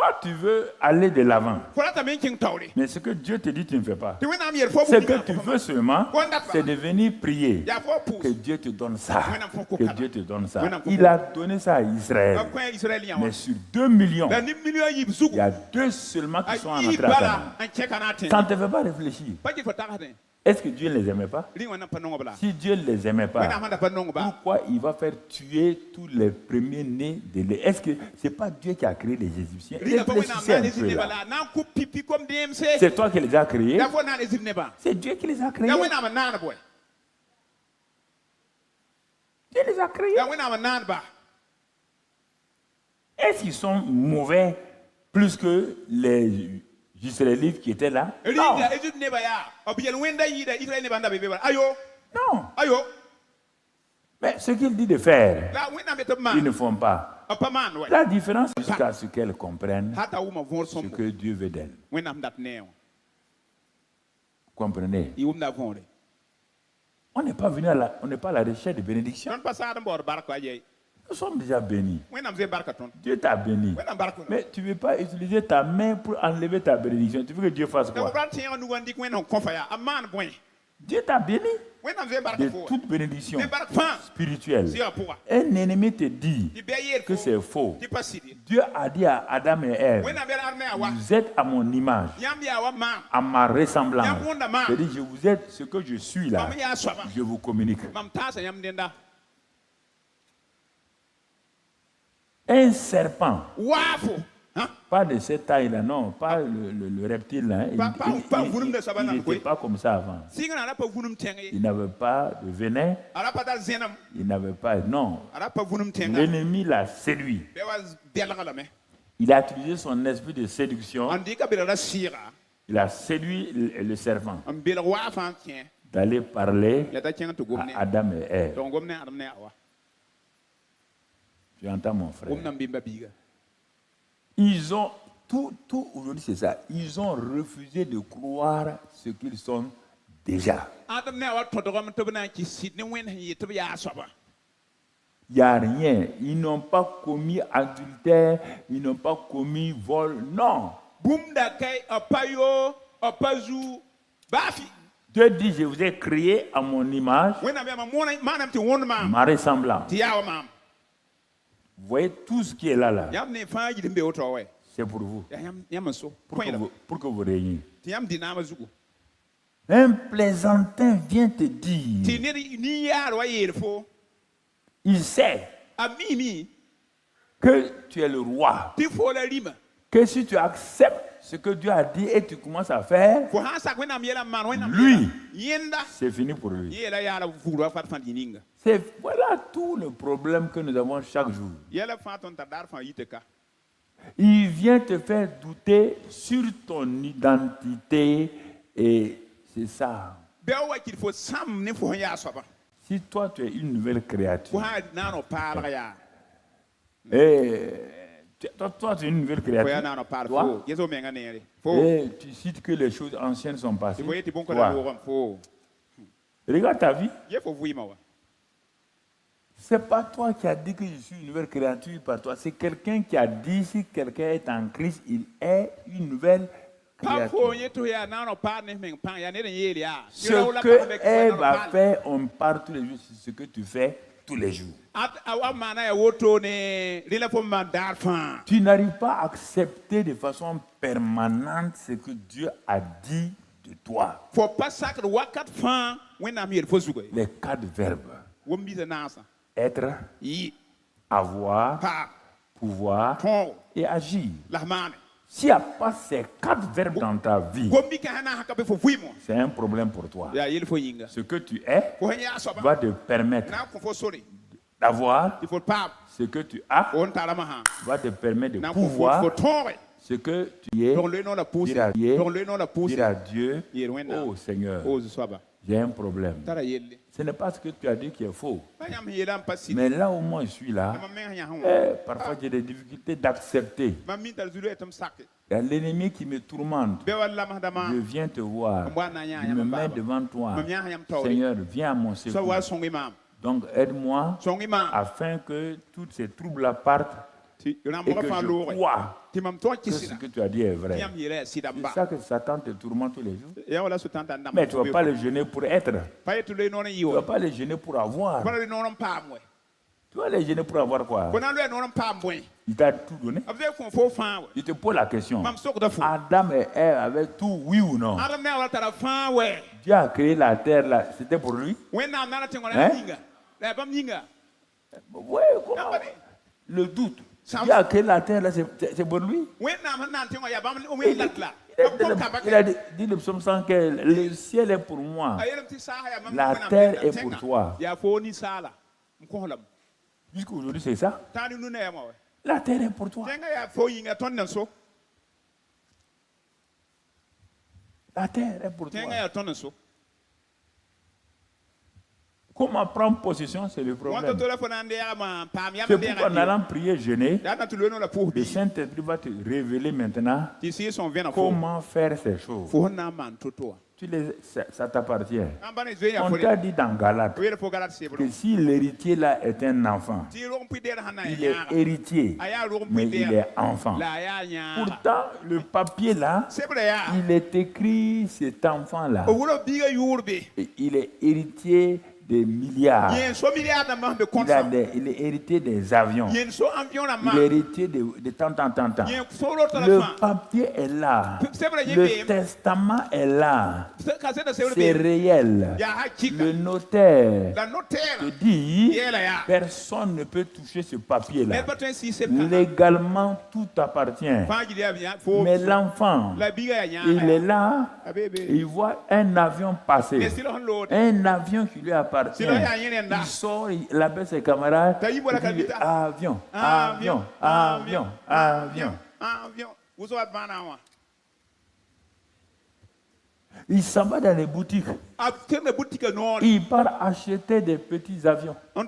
Toi, tu veux aller de l'avant. Mais ce que Dieu te dit, tu ne fais pas. Ce que tu veux seulement, c'est de venir prier. Que Dieu te donne ça. Que Dieu te donne ça. Il a donné ça à Israël. Mais sur 2 millions, il y a 2 seulement qui sont en entrée à Canaan. Ça ne te fait pas réfléchir. Est-ce que Dieu ne les aimait pas? Si Dieu ne les aimait pas, pourquoi il va faire tuer tous les premiers-nés de l'Égypte? Est-ce que ce n'est pas Dieu qui a créé les Égyptiens? C'est toi qui les as créés? C'est Dieu qui les a créés? Dieu les a créés? Est-ce qu'ils sont mauvais plus que les Israélites qui étaient là? Non. Non. Mais ce qu'il dit de faire, ils ne font pas. La différence, c'est jusqu'à ce qu'elles comprennent ce que Dieu veut d'elles. Comprenez? On n'est pas venu on n'est pas à la recherche de bénédiction. Nous sommes déjà bénis. Dieu t'a béni. Mais tu ne veux pas utiliser ta main pour enlever ta bénédiction. Tu veux que Dieu fasse quoi? Dieu t'a béni de toute bénédiction spirituelle. Un ennemi te dit que c'est faux. Dieu a dit à Adam et Ève, vous êtes à mon image, à ma ressemblance. C'est-à-dire, je vous êtes ce que je suis là. Je vous communique. Un serpent, pas de cette taille-là, non, pas le reptile là. Il n'était pas comme ça avant. Il n'avait pas de venin. Il n'avait pas, non. L'ennemi l'a séduit. Il a utilisé son esprit de séduction. Il a séduit le serpent d'aller parler à Adam et Ève. Tu entends mon frère? Ils ont, tout aujourd'hui c'est ça, ils ont refusé de croire ce qu'ils sont déjà. Il n'y a rien. Ils n'ont pas commis adultère, ils n'ont pas commis vol, non. Dieu dit, je vous ai créé à mon image, ma ressemblance. Vous voyez tout ce qui est là. C'est pour vous. Pour que vous régniez. Un plaisantin vient te dire, il sait que tu es le roi. Que si tu acceptes ce que Dieu a dit et tu commences à faire, lui, c'est fini pour lui. Voilà tout le problème que nous avons chaque jour. Il vient te faire douter sur ton identité et c'est ça. Si toi tu es une nouvelle créature, toi tu es une nouvelle créature, toi, et tu cites que les choses anciennes sont passées. Toi, regarde ta vie. Ce n'est pas toi qui as dit que je suis une nouvelle créature par toi. C'est quelqu'un qui a dit si quelqu'un est en Christ, il est une nouvelle créature. Ce qu'elle va faire, on part tous les jours sur ce que tu fais tous les jours. Tu n'arrives pas à accepter de façon permanente ce que Dieu a dit de toi. Les 4 verbes. Être, avoir, pouvoir et agir. S'il n'y a pas ces 4 verbes dans ta vie, c'est un problème pour toi. Ce que tu es va te permettre d'avoir. Ce que tu as va te permettre de pouvoir. Ce que tu es, dire à Dieu, oh Seigneur, j'ai un problème. Ce n'est pas ce que tu as dit qui est faux. Mais là où moi je suis là, parfois j'ai des difficultés d'accepter. Il y a l'ennemi qui me tourmente. Je viens te voir. Je me mets devant toi. Seigneur, viens à mon secours. Donc aide-moi afin que tous ces troubles-là partent et que je crois que ce que tu as dit est vrai. C'est ça que Satan te tourmente tous les jours. Mais tu ne vas pas le jeûner pour être. Tu ne vas pas le jeûner pour avoir. Tu vas le jeûner pour avoir quoi? Il t'a tout donné. Il te pose la question. Adam et Ève avaient tout, oui ou non? Dieu a créé la terre là, c'était pour lui? Hein? Oui, comment? Le doute. Dieu a créé la terre là, c'est pour lui? Il a dit le psaume 100 que le ciel est pour moi, la terre est pour toi. Jusqu'aujourd'hui, c'est ça? La terre est pour toi. La terre est pour toi. Comment prendre possession, c'est le problème. C'est pourquoi en allant prier, jeûner, le Saint-Esprit va te révéler maintenant comment faire ces choses. Ça t'appartient. On t'a dit dans Galates que si l'héritier là est un enfant, il est héritier, mais il est enfant. Pourtant, le papier là, il est écrit cet enfant là. Il est héritier des milliards. Il est héritier des avions. Il est héritier de tant. Le papier est là. Le testament est là. C'est réel. Le notaire te dit, personne ne peut toucher ce papier-là. Légalement, tout appartient. Mais l'enfant, il est là, il voit un avion passer. Un avion qui lui appartient. Il sort, il appelle ses camarades, il dit avion. Il s'en va dans les boutiques. Il part acheter des petits avions. Il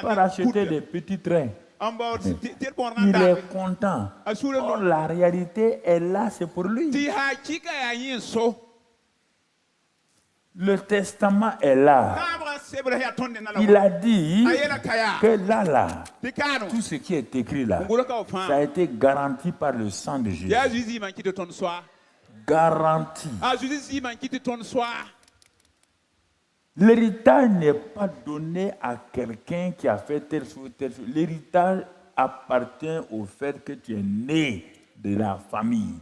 part acheter des petits trains. Il est content. Or, la réalité est là, c'est pour lui. Le testament est là. Il a dit que là, tout ce qui est écrit là, ça a été garanti par le sang de Jésus. Garanti. L'héritage n'est pas donné à quelqu'un qui a fait telle chose, telle chose. L'héritage appartient au fait que tu es né de la famille.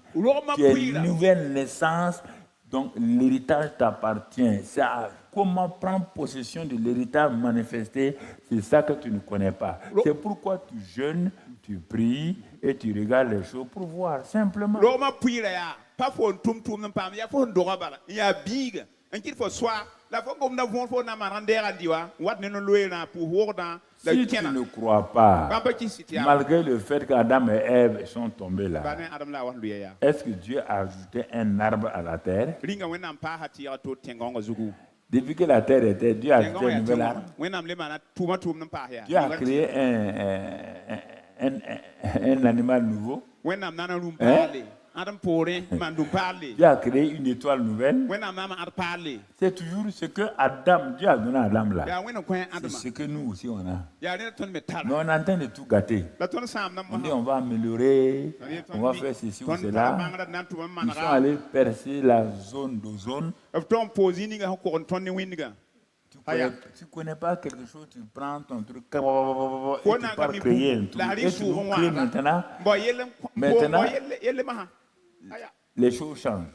Tu es une nouvelle naissance. Donc l'héritage t'appartient. Comment prendre possession de l'héritage manifesté, c'est ça que tu ne connais pas. C'est pourquoi tu jeûnes, tu pries et tu regardes les choses pour voir, simplement. Si tu ne crois pas, malgré le fait qu'Adam et Ève sont tombés là, est-ce que Dieu a ajouté un arbre à la terre? Depuis que la terre était, Dieu a ajouté un nouvel arbre. Dieu a créé un animal nouveau. Dieu a créé une étoile nouvelle. C'est toujours ce que Dieu a donné à Adam là. C'est ce que nous aussi on a. Mais on est en train de tout gâter. On dit on va améliorer, on va faire ceci ou cela. Ils sont allés percer la zone d'ozone. Tu ne connais pas quelque chose, tu prends ton truc et tu pars créer un truc. Et tu nous crées maintenant. Les choses changent.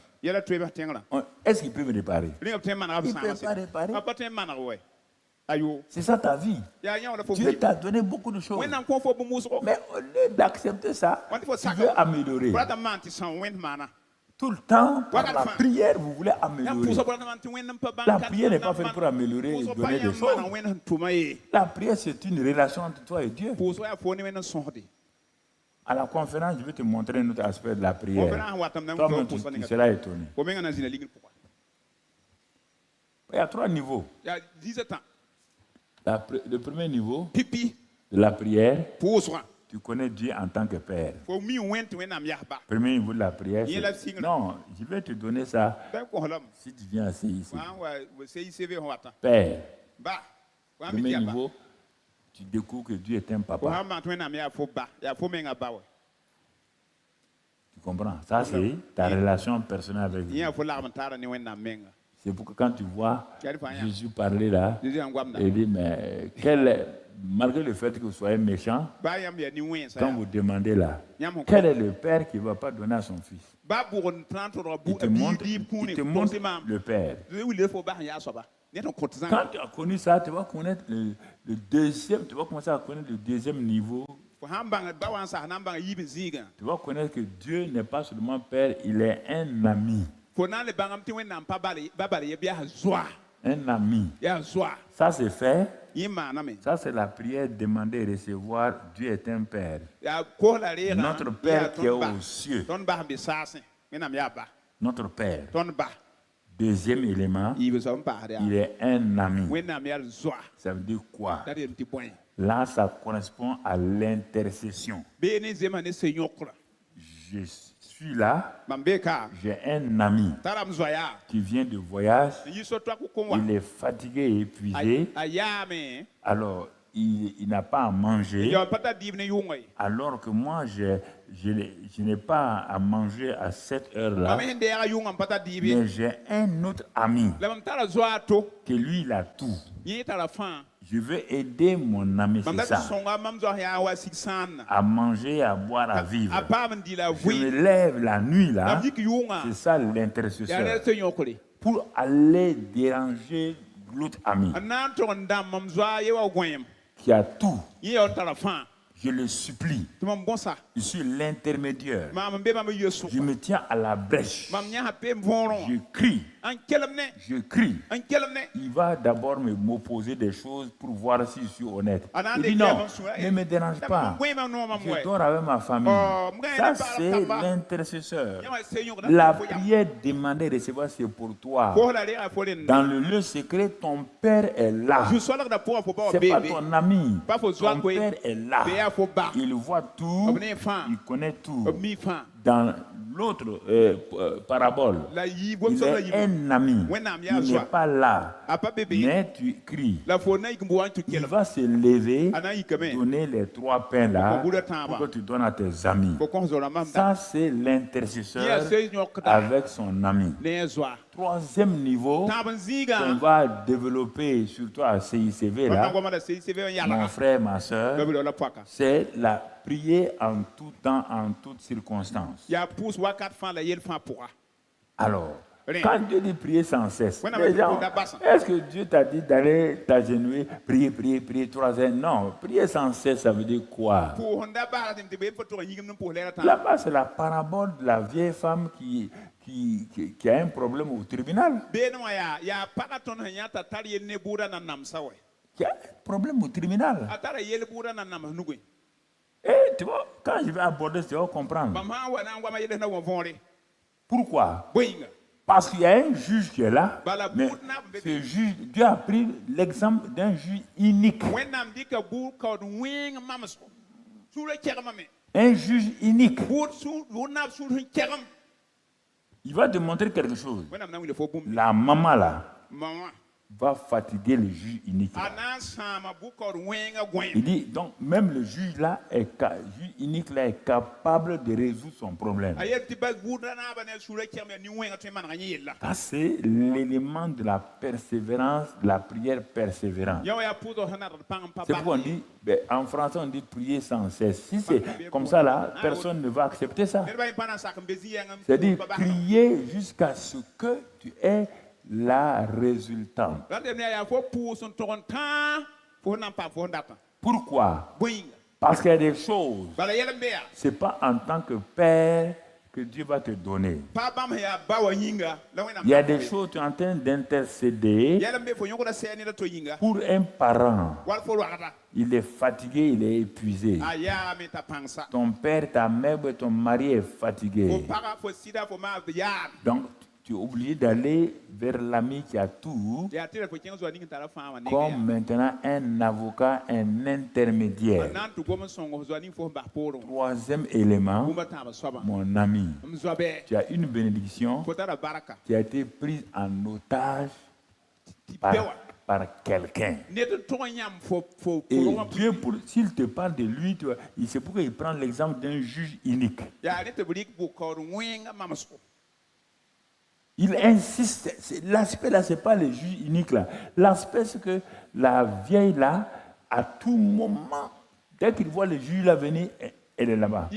Est-ce qu'il peut me réparer? Il ne peut pas réparer. C'est ça ta vie. Dieu t'a donné beaucoup de choses. Mais au lieu d'accepter ça, tu veux améliorer. Tout le temps, par la prière, vous voulez améliorer. La prière n'est pas faite pour améliorer et donner des choses. La prière, c'est une relation entre toi et Dieu. À la conférence, je vais te montrer un autre aspect de la prière. Toi-même, tu seras étonné. Il y a 3 niveaux. Le premier niveau de la prière, tu connais Dieu en tant que Père. Premier niveau de la prière, c'est... Non, je vais te donner ça si tu viens ici. Père. Premier niveau, tu découvres que Dieu est un papa. Tu comprends? Ça, c'est ta relation personnelle avec Dieu. C'est pourquoi quand tu vois Jésus parler là, il dit, mais malgré le fait que vous soyez méchant, quand vous demandez là, quel est le père qui ne va pas donner à son fils? Il te montre le père. Quand tu as connu ça, tu vas connaître le deuxième, tu vas commencer à connaître le deuxième niveau. Tu vas connaître que Dieu n'est pas seulement père, il est un ami. Un ami. Ça c'est fait. Ça c'est la prière demandée et recevoir. Dieu est un père. Notre Père qui est aux cieux. Notre Père. Deuxième élément, il est un ami. Ça veut dire quoi? Là, ça correspond à l'intercession. Je suis là, j'ai un ami qui vient de voyage, il est fatigué et épuisé, alors il n'a pas à manger, alors que moi je n'ai pas à manger à cette heure-là, mais j'ai un autre ami qui lui il a tout. Je veux aider mon ami, c'est ça, à manger, à boire, à vivre. Je me lève la nuit là, c'est ça l'intercesseur, pour aller déranger l'autre ami qui a tout. Je le supplie. Je suis l'intermédiaire. Je me tiens à la brèche. Je crie. Je crie. Il va d'abord m'opposer des choses pour voir si je suis honnête. Il dit non, ne me dérange pas. Je dors avec ma famille. Ça, c'est l'intercesseur. La prière demandée de recevoir, c'est pour toi. Dans le lieu secret, ton Père est là. Ce n'est pas ton ami. Ton Père est là. Il voit tout. Il connaît tout. Dans l'autre parabole, il est un ami. Il n'est pas là. Mais tu cries. Il va se lever, donner les 3 pains là pour que tu donnes à tes amis. Ça, c'est l'intercesseur avec son ami. Troisième niveau qu'on va développer, surtout à CICV là, mon frère, ma soeur, c'est la prier en tout temps, en toutes circonstances. Alors, quand Dieu dit prier sans cesse, les gens, est-ce que Dieu t'a dit d'aller t'agenouiller, prier, prier, prier 3 heures? Non, prier sans cesse, ça veut dire quoi? Là-bas, c'est la parabole de la vieille femme qui a un problème au tribunal. Qui a un problème au tribunal. Et tu vois, quand je vais aborder, tu vas comprendre. Pourquoi? Parce qu'il y a un juge qui est là, mais ce juge, Dieu a pris l'exemple d'un juge unique. Un juge unique. Il va te montrer quelque chose. La maman là va fatiguer le juge unique. Il dit, donc même le juge là, juge unique là est capable de résoudre son problème. Ça c'est l'élément de la persévérance, de la prière persévérante. C'est pourquoi on dit, en français on dit prier sans cesse. Si c'est comme ça là, personne ne va accepter ça. C'est-à-dire prier jusqu'à ce que tu aies la résultante. Pourquoi? Parce qu'il y a des choses, ce n'est pas en tant que père que Dieu va te donner. Il y a des choses, tu es en train d'intercéder pour un parent. Il est fatigué, il est épuisé. Ton père, ta mère, ton mari est fatigué. Donc, tu es obligé d'aller vers l'ami qui a tout, comme maintenant un avocat, un intermédiaire. Troisième élément, mon ami, tu as une bénédiction qui a été prise en otage par quelqu'un. Et Dieu, s'il te parle de lui, c'est pourquoi il prend l'exemple d'un juge unique. Il insiste. L'aspect là, ce n'est pas le juge unique là. L'aspect, c'est que la vieille là, à tout moment, dès qu'il voit le juge là venir, elle est là-bas.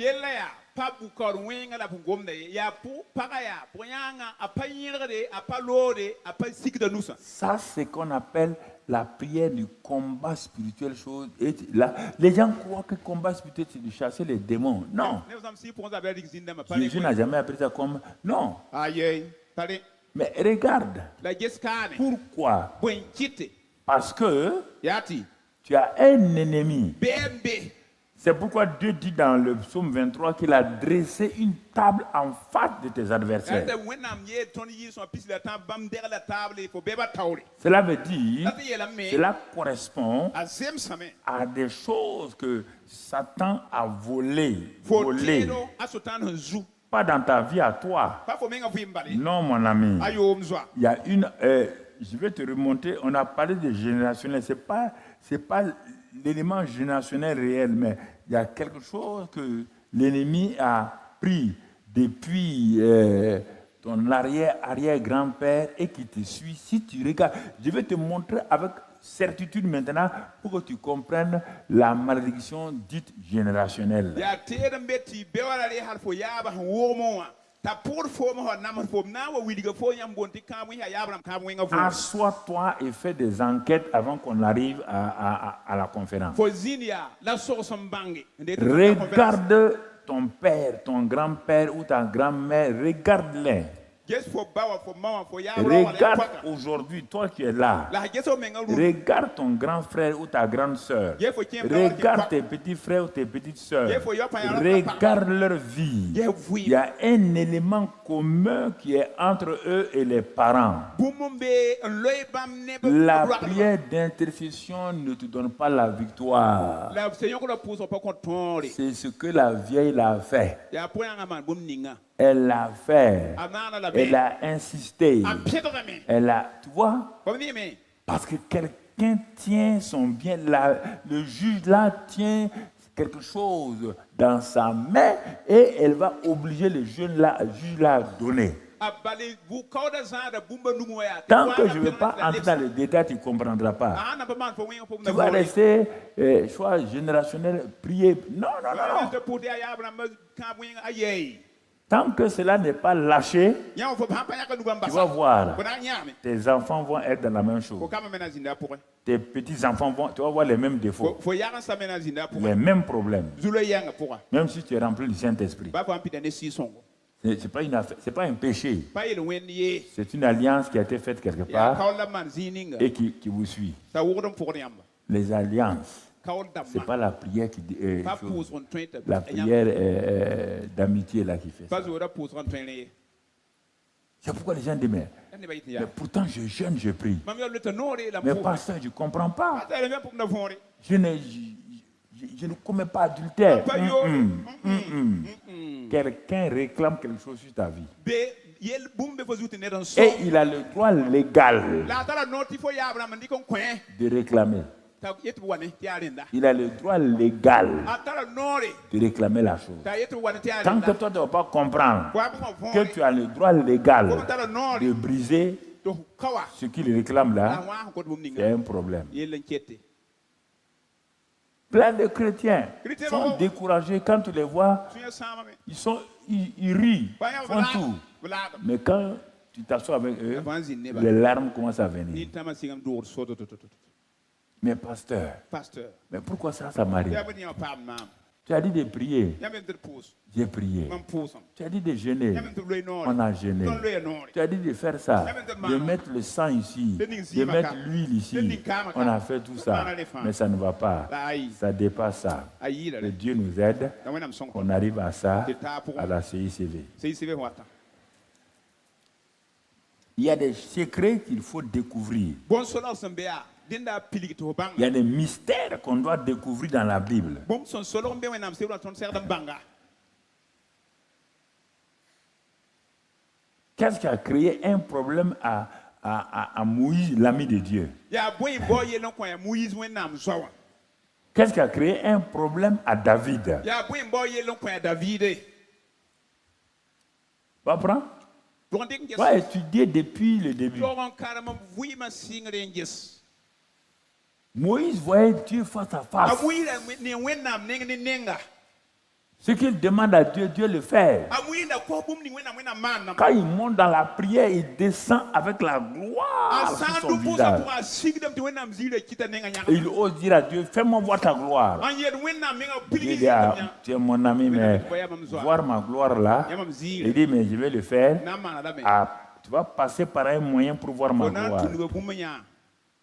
Ça, c'est ce qu'on appelle la prière du combat spirituel. Et là, les gens croient que le combat spirituel, c'est de chasser les démons. Non. Jésus n'a jamais appris ça comme... Non. Mais regarde. Pourquoi? Parce que tu as un ennemi. C'est pourquoi Dieu dit dans le psaume 23 qu'il a dressé une table en face de tes adversaires. Cela veut dire, cela correspond à des choses que Satan a volées. Pas dans ta vie à toi. Non, mon ami. Il y a une... je vais te remonter. On a parlé de générationnel. C'est pas l'élément générationnel réel, mais il y a quelque chose que l'ennemi a pris depuis ton arrière-grand-père et qui te suit. Si tu regardes, je vais te montrer avec certitude maintenant pour que tu comprennes la malédiction dite générationnelle. Assois-toi et fais des enquêtes avant qu'on arrive à la conférence. Regarde ton père, ton grand-père ou ta grand-mère, regarde-les. Regarde aujourd'hui, toi qui es là. Regarde ton grand frère ou ta grande sœur. Regarde tes petits frères ou tes petites sœurs. Regarde leur vie. Il y a un élément commun qui est entre eux et les parents. La prière d'intercession ne te donne pas la victoire. C'est ce que la vieille l'a fait. Elle l'a fait. Elle a insisté. Elle a, tu vois, parce que quelqu'un tient son bien. Le juge là tient quelque chose dans sa main et elle va obliger le juge là à donner. Tant que je ne vais pas entrer dans les détails, tu ne comprendras pas. Tu vas rester choix générationnel, prier. Non. Tant que cela n'est pas lâché, tu vas voir, tes enfants vont être dans la même chose. Tes petits-enfants tu vas voir les mêmes défauts, les mêmes problèmes, même si tu es rempli du Saint-Esprit. Ce n'est pas un péché. C'est une alliance qui a été faite quelque part et qui vous suit. Les alliances. Ce n'est pas la prière qui la prière d'amitié là qui fait ça. C'est pourquoi les gens disent mais pourtant je jeûne, je prie. Mais pasteur, je ne comprends pas. Je ne commets pas adultère. Quelqu'un réclame quelque chose sur ta vie. Et il a le droit légal de réclamer. Il a le droit légal de réclamer la chose. Tant que toi tu ne vas pas comprendre que tu as le droit légal de briser ce qu'il réclame là, c'est un problème. Plein de chrétiens sont découragés quand tu les vois. Ils rient, font tout. Mais quand tu t'assois avec eux, les larmes commencent à venir. Mais pasteur, mais pourquoi ça m'arrive? Tu as dit de prier. J'ai prié. Tu as dit de jeûner. On a jeûné. Tu as dit de faire ça. De mettre le sang ici. De mettre l'huile ici. On a fait tout ça. Mais ça ne va pas. Ça dépasse ça. Que Dieu nous aide. On arrive à ça, à la CICV. Il y a des secrets qu'il faut découvrir. Il y a des mystères qu'on doit découvrir dans la Bible. Qu'est-ce qui a créé un problème à Moïse, l'ami de Dieu. Qu'est-ce qui a créé un problème à David? Tu comprends? Tu vas étudier depuis le début. Moïse voyait Dieu face à face. Ce qu'il demande à Dieu, Dieu le fait. Quand il monte dans la prière, il descend avec la gloire sur son visage. Et il ose dire à Dieu, fais-moi voir ta gloire. Il dit, tu es mon ami, mais voir ma gloire là. Il dit, mais je vais le faire. Tu vas passer par un moyen pour voir ma gloire.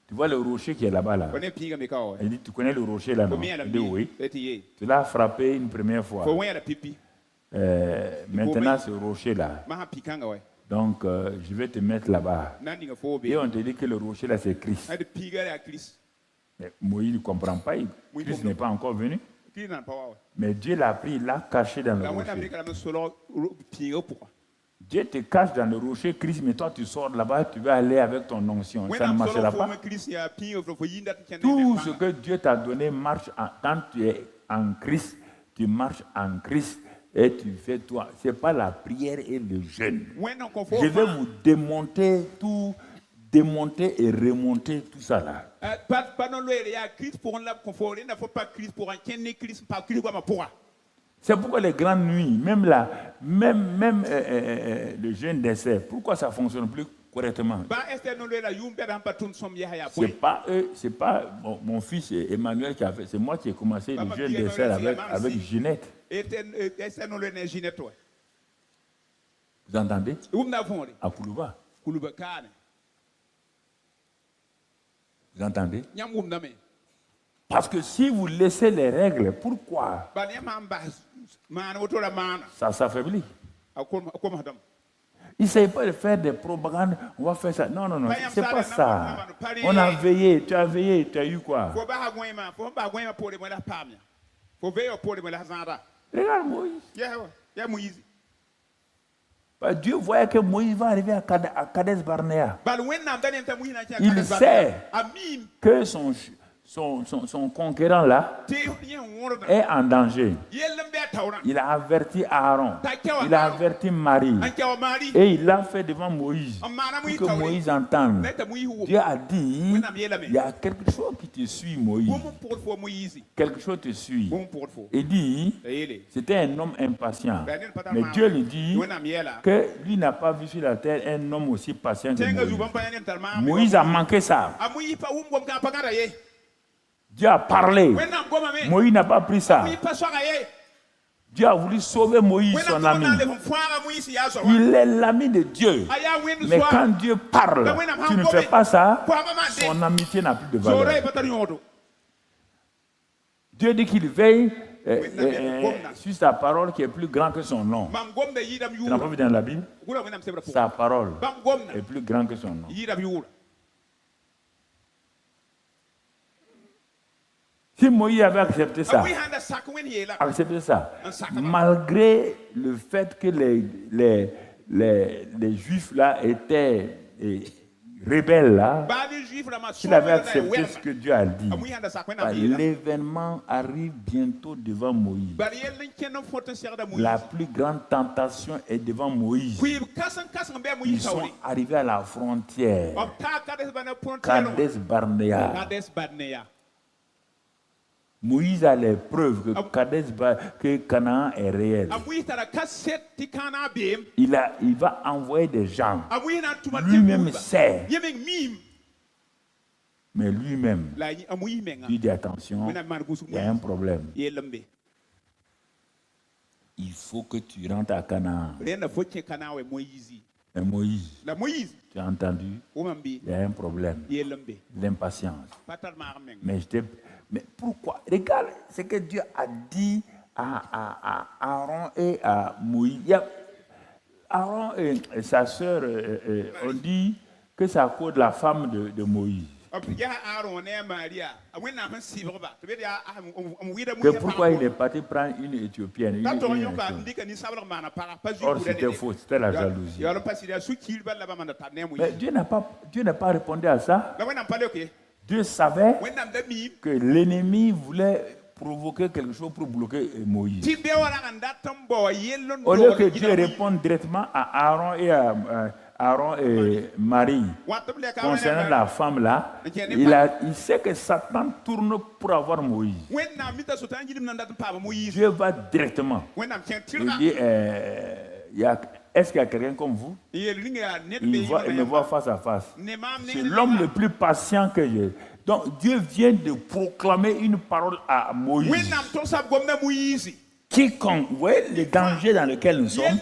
Tu vois le rocher qui est là-bas là. Il dit, tu connais le rocher là, non? Il dit oui. Tu l'as frappé une première fois. Maintenant ce rocher là. Donc je vais te mettre là-bas. Et on te dit que le rocher là c'est Christ. Mais Moïse ne comprend pas. Christ n'est pas encore venu. Mais Dieu l'a pris, il l'a caché dans le rocher. Dieu te cache dans le rocher, Christ, mais toi tu sors là-bas, tu vas aller avec ton onction. Ça ne marchera pas. Tout ce que Dieu t'a donné marche quand tu es en Christ, tu marches en Christ et tu fais toi. Ce n'est pas la prière et le jeûne. Je vais vous démonter et remonter tout ça là. C'est pourquoi les grandes nuits, même le jeûne d'essai, pourquoi ça ne fonctionne plus correctement? C'est pas mon fils Emmanuel qui a fait, c'est moi qui ai commencé le jeûne d'essai avec Ginette. Vous entendez? À Koulouba. Vous entendez? Parce que si vous laissez les règles, pourquoi? Ça s'affaiblit. Il ne s'agit pas de faire des propagandes, on va faire ça. Non, c'est pas ça. On a veillé, tu as eu quoi? Regarde Moïse. Dieu voyait que Moïse va arriver à Kades Barnea. Il sait que son conquérant là est en danger. Il a averti Aaron, il a averti Marie et il l'a fait devant Moïse pour que Moïse entende. Dieu a dit, il y a quelque chose qui te suit Moïse. Quelque chose te suit. Il dit, c'était un homme impatient. Mais Dieu lui dit que lui n'a pas vu sur la terre un homme aussi patient que Moïse. Moïse a manqué ça. Dieu a parlé. Moïse n'a pas pris ça. Dieu a voulu sauver Moïse, son ami. Il est l'ami de Dieu. Mais quand Dieu parle, tu ne fais pas ça, son amitié n'a plus de valeur. Dieu dit qu'il veille sur sa parole qui est plus grande que son nom. Tu n'as pas vu dans la Bible? Sa parole est plus grande que son nom. Si Moïse avait accepté ça, malgré le fait que les Juifs là étaient rebelles là, s'il avait accepté ce que Dieu a dit, l'événement arrive bientôt devant Moïse. La plus grande tentation est devant Moïse. Ils sont arrivés à la frontière. Kades Barnea. Moïse a les preuves que Canaan est réel. Il va envoyer des gens. Lui-même sait. Mais lui-même, lui dit attention, il y a un problème. Il faut que tu rentres à Canaan. Mais Moïse, tu as entendu, il y a un problème. L'impatience. Mais pourquoi? Regarde ce que Dieu a dit à Aaron et à Moïse. Aaron et sa sœur, on dit que c'est à cause de la femme de Moïse. Que pourquoi il est parti prendre une Éthiopienne, Or c'était faux, c'était la jalousie. Mais Dieu n'a pas répondu à ça. Dieu savait que l'ennemi voulait provoquer quelque chose pour bloquer Moïse. Au lieu que Dieu réponde directement à Aaron et Marie concernant la femme là, il sait que Satan tourne pour avoir Moïse. Dieu va directement. Il dit, est-ce qu'il y a quelqu'un comme vous? Il me voit face à face. C'est l'homme le plus patient que j'ai. Donc Dieu vient de proclamer une parole à Moïse. Quiconque, vous voyez le danger dans lequel nous sommes.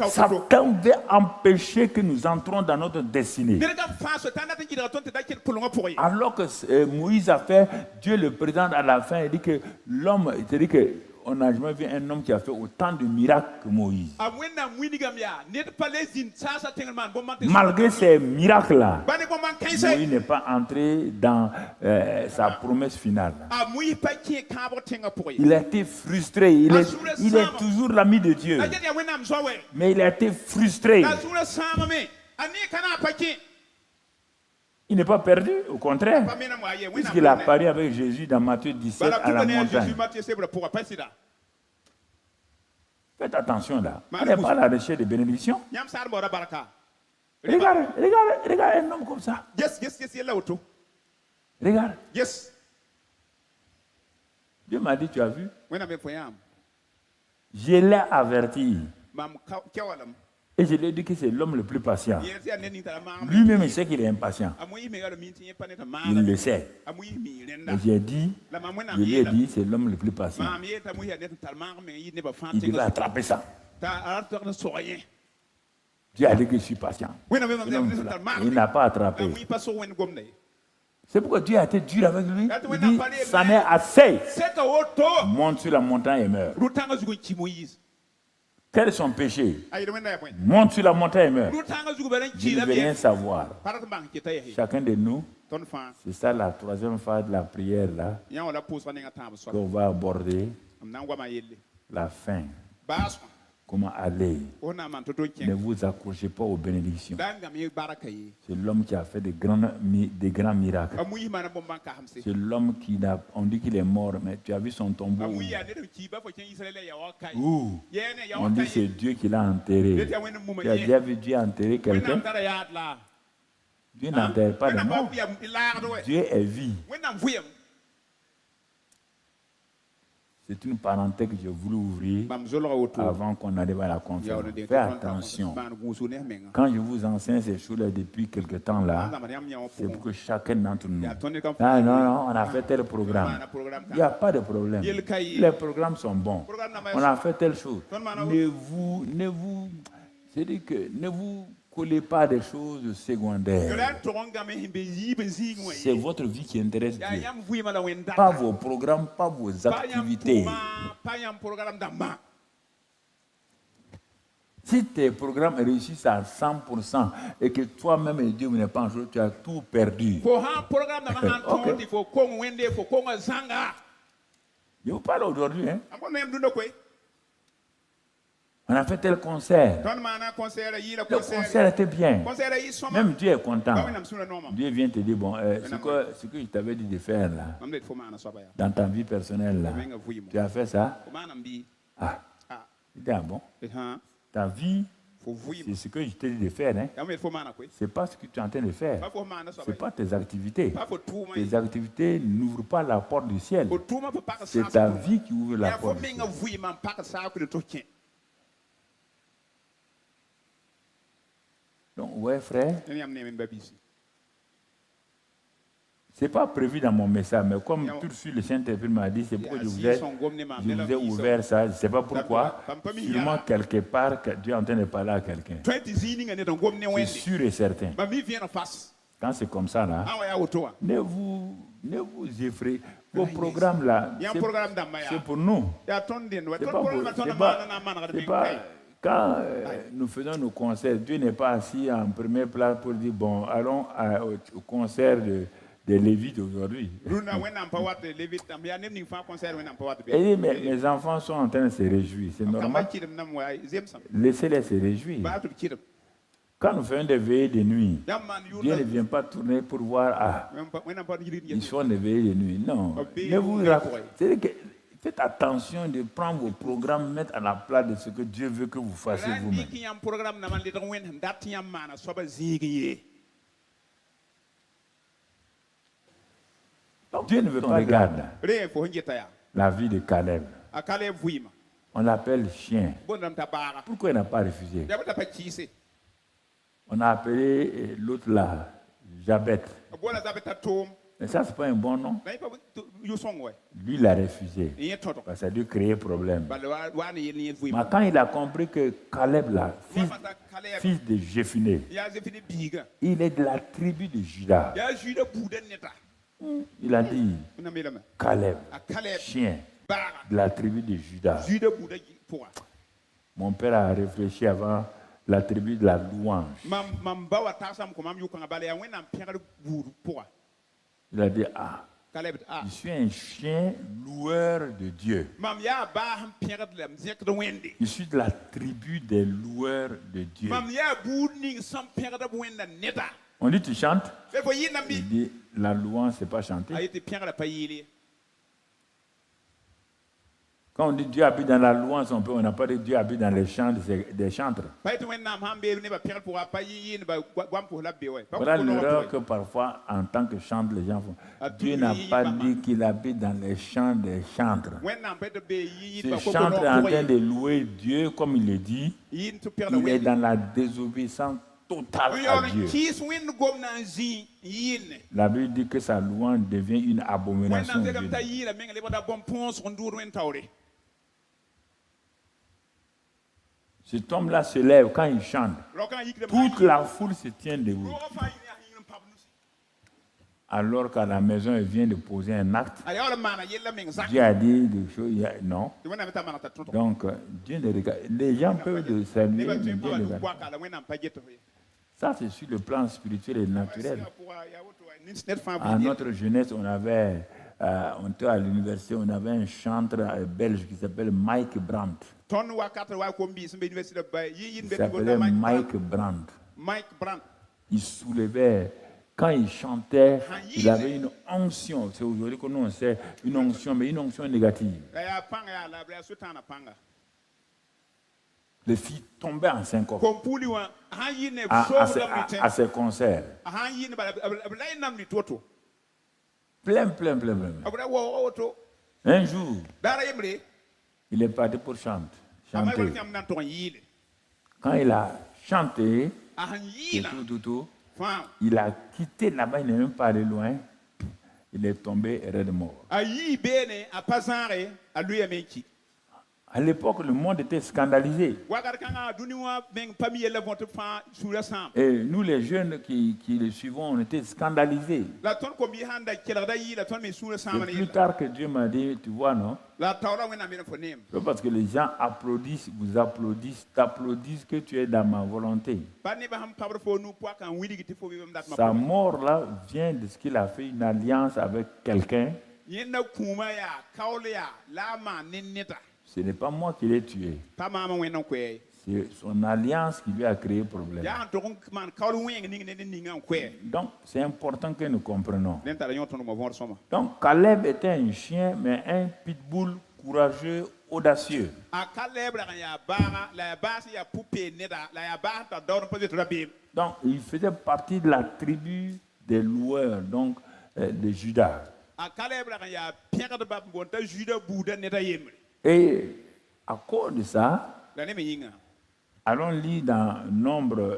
Satan veut empêcher que nous entrons dans notre destinée. Alors que Moïse a fait, Dieu le présente à la fin, il dit que l'homme, il dit que on n'a jamais vu un homme qui a fait autant de miracles que Moïse. Malgré ces miracles-là, Moïse n'est pas entré dans sa promesse finale. Il a été frustré. Il est toujours l'ami de Dieu. Mais il a été frustré. Il n'est pas perdu, au contraire. Puisqu'il a parlé avec Jésus dans Matthieu 17 à la montagne. Faites attention là. On n'est pas à la recherche de bénédiction. Regarde un homme comme ça. Regarde. Dieu m'a dit, tu as vu? Je l'ai averti. Et je lui ai dit que c'est l'homme le plus patient. Lui-même, il sait qu'il est impatient. Il le sait. Et je lui ai dit, c'est l'homme le plus patient. Il devait attraper ça. Dieu a dit que je suis patient. Il n'a pas attrapé. C'est pourquoi Dieu a été dur avec lui. Il dit, ça n'est assez. Monte sur la montagne et meurt. Quel est son péché? Monte sur la montagne et meurt. Je ne veux rien savoir. Chacun de nous, c'est ça la troisième phase de la prière là, qu'on va aborder. La fin. Comment aller? Ne vous accrochez pas aux bénédictions. C'est l'homme qui a fait des grands miracles. C'est l'homme qui on dit qu'il est mort, mais tu as vu son tombeau. On dit que c'est Dieu qui l'a enterré. Tu as déjà vu Dieu enterrer quelqu'un? Dieu n'enterre pas de mort. Dieu est vie. C'est une parenthèse que j'ai voulu ouvrir avant qu'on arrive à la conférence. Faites attention. Quand je vous enseigne ces choses-là depuis quelque temps là, c'est pour que chacun d'entre nous. Ah non, on a fait tel programme. Il n'y a pas de problème. Les programmes sont bons. On a fait telle chose. Ne vous collez pas des choses secondaires. C'est votre vie qui intéresse Dieu. Pas vos programmes, pas vos activités. Si tes programmes réussissent à 100% et que toi-même et Dieu vous n'êtes pas en chose, tu as tout perdu. Okay. Je vous parle aujourd'hui. Hein? On a fait tel concert. Le concert était bien. Même Dieu est content. Dieu vient te dire, bon, ce que je t'avais dit de faire là, dans ta vie personnelle là, tu as fait ça? Ah, c'était bon. Ta vie, c'est ce que je t'ai dit de faire. Hein? Ce n'est pas ce que tu es en train de faire. Ce n'est pas tes activités. Tes activités n'ouvrent pas la porte du ciel. C'est ta vie qui ouvre la porte du ciel. Donc, ouais, frère, ce n'est pas prévu dans mon message, mais comme tout de suite le Saint-Esprit m'a dit, c'est pourquoi je vous ai ouvert ça. Je ne sais pas pourquoi. Sûrement, quelque part, Dieu est en train de parler à quelqu'un. C'est sûr et certain. Quand c'est comme ça, là, ne vous effrayez. Vos programmes, là, c'est pour nous. C'est pas Quand nous faisons nos concerts, Dieu n'est pas assis en première place pour dire, bon, allons au concert des Lévites aujourd'hui. Et dit, mais mes enfants sont en train de se réjouir, c'est normal. Laissez-les se réjouir. Quand nous faisons des veillées de nuit, Dieu ne vient pas tourner pour voir, ils sont des veillées de nuit. Non. Faites attention de prendre vos programmes, mettre à la place de ce que Dieu veut que vous fassiez vous-même. Dieu ne veut pas regarder la vie de Caleb. On l'appelle chien. Pourquoi il n'a pas refusé? On a appelé l'autre là, Jabet. Mais ça, ce n'est pas un bon nom. Lui, il a refusé. Parce que ça a dû créer problème. Mais quand il a compris que Caleb, là, fils de Jéphuné, il est de la tribu de Juda. Il a dit, Caleb, chien, de la tribu de Juda. Mon père a réfléchi avant la tribu de la louange. Il a dit, je suis un chien loueur de Dieu. Je suis de la tribu des loueurs de Dieu. On dit, tu chantes? Il dit, la louange, ce n'est pas chanter. Quand on dit Dieu habite dans la louange, on n'a pas dit Dieu habite dans les chants des chantres. Voilà l'erreur que parfois, en tant que chantre, les gens font. Dieu n'a pas dit qu'il habite dans les chants des chantres. Ce chantre est en train de louer Dieu, comme il le dit. Il est dans la désobéissance totale à Dieu. La Bible dit que sa louange devient une abomination. Cet homme-là se lève quand il chante. Toute la foule se tient debout. Alors qu'à la maison, il vient de poser un acte. Dieu a dit des choses. Non. Donc, Dieu ne regarde. Les gens peuvent le saluer, mais Dieu ne regarde pas. Ça, c'est sur le plan spirituel et naturel. À notre jeunesse, on était à l'université, on avait un chanteur belge qui s'appelle Mike Brandt. Il s'appelait Mike Brandt. Il soulevait, quand il chantait, il avait une onction. C'est aujourd'hui que nous on sait une onction, mais une onction négative. Les filles tombaient en syncope à ses concerts. Plein. Un jour, il est parti pour chanter. Quand il a chanté, il a quitté là-bas, il n'est même pas allé loin. Il est tombé raide mort. À l'époque, le monde était scandalisé. Et nous, les jeunes qui le suivons, on était scandalisés. Et plus tard que Dieu m'a dit, tu vois, non? Parce que les gens applaudissent, vous applaudissent, t'applaudissent que tu es dans ma volonté. Sa mort là vient de ce qu'il a fait une alliance avec quelqu'un. Ce n'est pas moi qui l'ai tué. C'est son alliance qui lui a créé problème. Donc, c'est important que nous comprenions. Donc, Caleb était un chien, mais un pitbull courageux, audacieux. Donc, il faisait partie de la tribu des loueurs, donc de Juda. Et à cause de ça, allons lire dans Nombre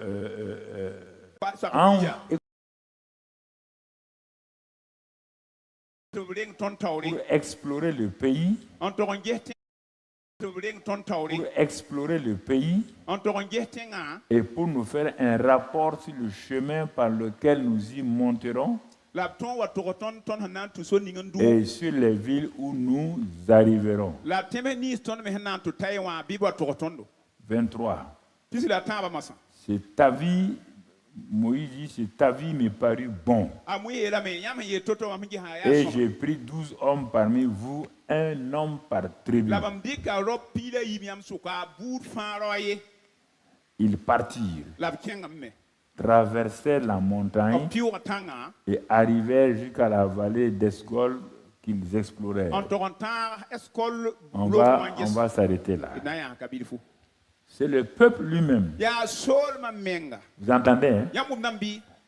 pour explorer le pays. Et pour nous faire un rapport sur le chemin par lequel nous y monterons. Et sur les villes où nous arriverons. 23. C'est ta vie, Moïse dit, c'est ta vie m'est paru bon. Et j'ai pris 12 hommes parmi vous, un homme par tribu. Ils partirent, traversèrent la montagne et arrivèrent jusqu'à la vallée d'Escol qu'ils explorèrent. On va s'arrêter là. C'est le peuple lui-même. Vous entendez, hein?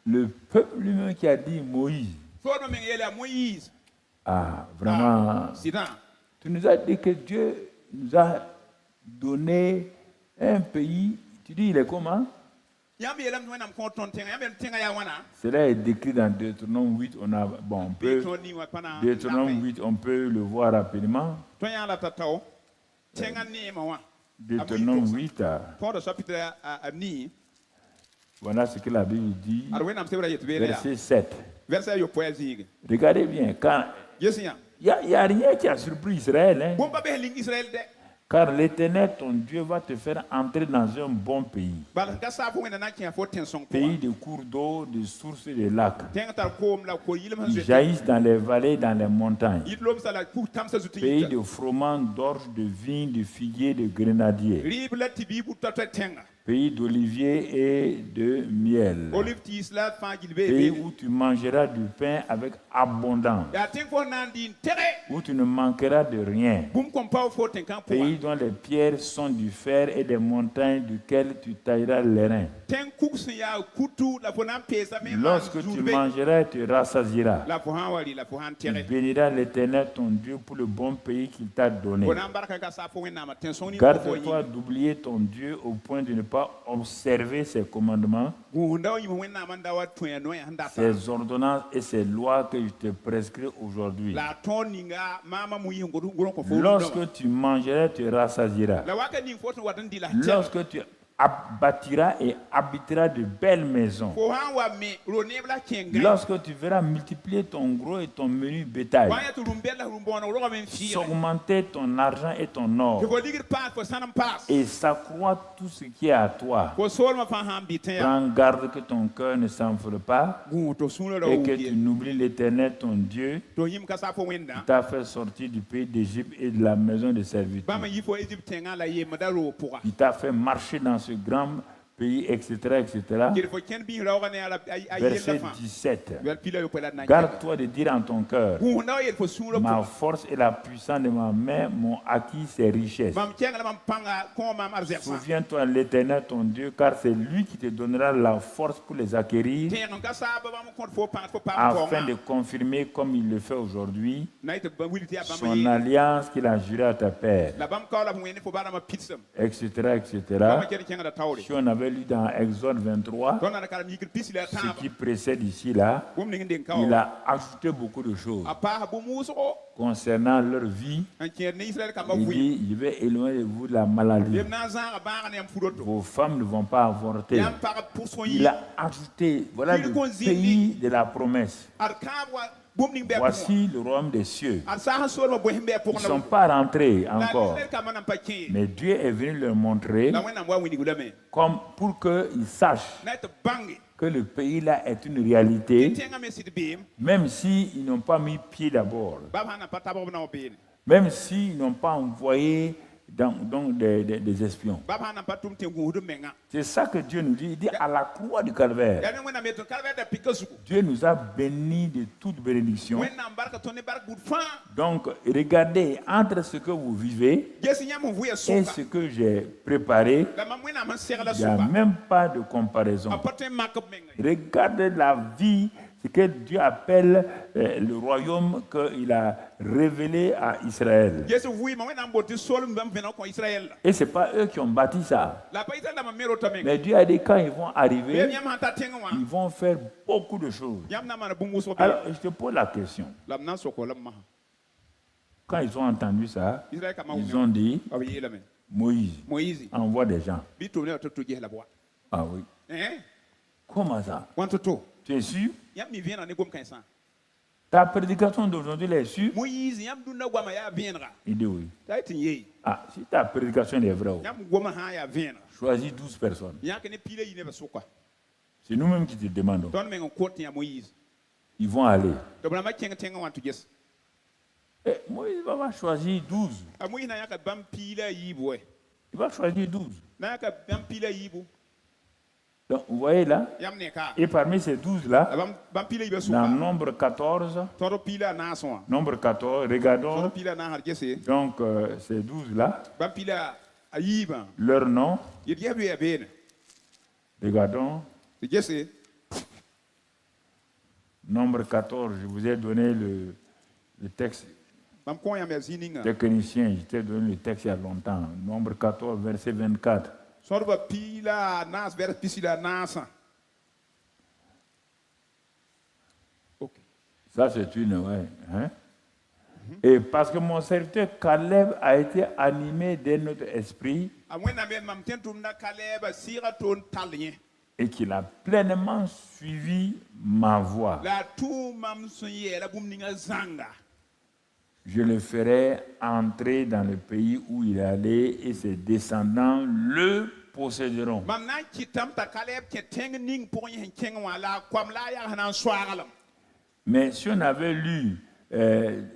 Le peuple lui-même qui a dit Moïse. Ah, vraiment. Tu nous as dit que Dieu nous a donné un pays. Tu dis, il est comment? Cela est décrit dans Deutéronome 8. Deutéronome 8, on peut le voir rapidement. Deutéronome 8. Voilà ce que la Bible dit. Verset 7. Regardez bien. Il n'y a rien qui a surpris Israël. Hein? Car l'Éternel, ton Dieu, va te faire entrer dans un bon pays. Pays de cours d'eau, de sources et de lacs. Ils jaillissent dans les vallées, dans les montagnes. Pays de froment, d'orge, de vignes, de figuiers, de grenadiers. Pays d'oliviers et de miel. Pays où tu mangeras du pain avec abondance. Où tu ne manqueras de rien. Pays dont les pierres sont du fer et des montagnes duquel tu tailleras les reins. Lorsque tu mangeras, tu rassasieras. Tu béniras l'Éternel ton Dieu pour le bon pays qu'il t'a donné. Garde-toi d'oublier ton Dieu au point de ne pas observer ses commandements, ses ordonnances et ses lois que je te prescris aujourd'hui. Lorsque tu mangeras, tu rassasieras. Lorsque tu bâtiras et habiteras de belles maisons. Lorsque tu verras multiplier ton gros et ton menu bétail, s'augmenter ton argent et ton or, et s'accroître tout ce qui est à toi. Prends garde que ton cœur ne s'enfle pas et que tu n'oublies l'Éternel ton Dieu qui t'a fait sortir du pays d'Égypte et de la maison de servitude. Il t'a fait marcher dans ce grand pays, etc., etc. Verset 17. Garde-toi de dire en ton cœur, ma force et la puissance de ma main m'ont acquis ces richesses. Souviens-toi de l'Éternel ton Dieu, car c'est lui qui te donnera la force pour les acquérir, afin de confirmer, comme il le fait aujourd'hui, son alliance qu'il a jurée à ta père, etc., etc. Si on avait lu dans Exode 23, ce qui précède ici, là, il a ajouté beaucoup de choses concernant leur vie. Il dit, je vais éloigner de vous la maladie. Vos femmes ne vont pas avorter. Il a ajouté, voilà le pays de la promesse. Voici le royaume des cieux. Ils ne sont pas rentrés encore. Mais Dieu est venu leur montrer comme pour qu'ils sachent que le pays là est une réalité, même s'ils n'ont pas mis pied d'abord, même s'ils n'ont pas envoyé des espions. C'est ça que Dieu nous dit. Il dit à la croix du calvaire, Dieu nous a bénis de toute bénédiction. Donc regardez, entre ce que vous vivez et ce que j'ai préparé, il n'y a même pas de comparaison. Regardez la vie, ce que Dieu appelle le royaume qu'il a révélé à Israël. Et ce n'est pas eux qui ont bâti ça. Mais Dieu a dit quand ils vont arriver, ils vont faire beaucoup de choses. Alors, je te pose la question. Quand ils ont entendu ça, ils ont dit, Moïse, envoie des gens. Ah oui. Comment ça? Tu es sûr? Ta prédication d'aujourd'hui est sûre? Il dit oui. Ah, si ta prédication est vraie, choisis 12 personnes. C'est nous-mêmes qui te demandons. Ils vont aller. Et Moïse va choisir 12. Il va choisir 12. Donc, vous voyez là, et parmi ces 12-là, dans nombre 14, regardons, donc ces 12-là, leur nom, regardons, nombre 14, je vous ai donné le texte. Technicien, je t'ai donné le texte il y a longtemps. Nombre 14, verset 24. Ça, c'est une, ouais. Hein? Et parce que mon serviteur Caleb a été animé d'un autre esprit et qu'il a pleinement suivi ma voie. Je le ferai entrer dans le pays où il allait et ses descendants le posséderont. Mais si on avait lu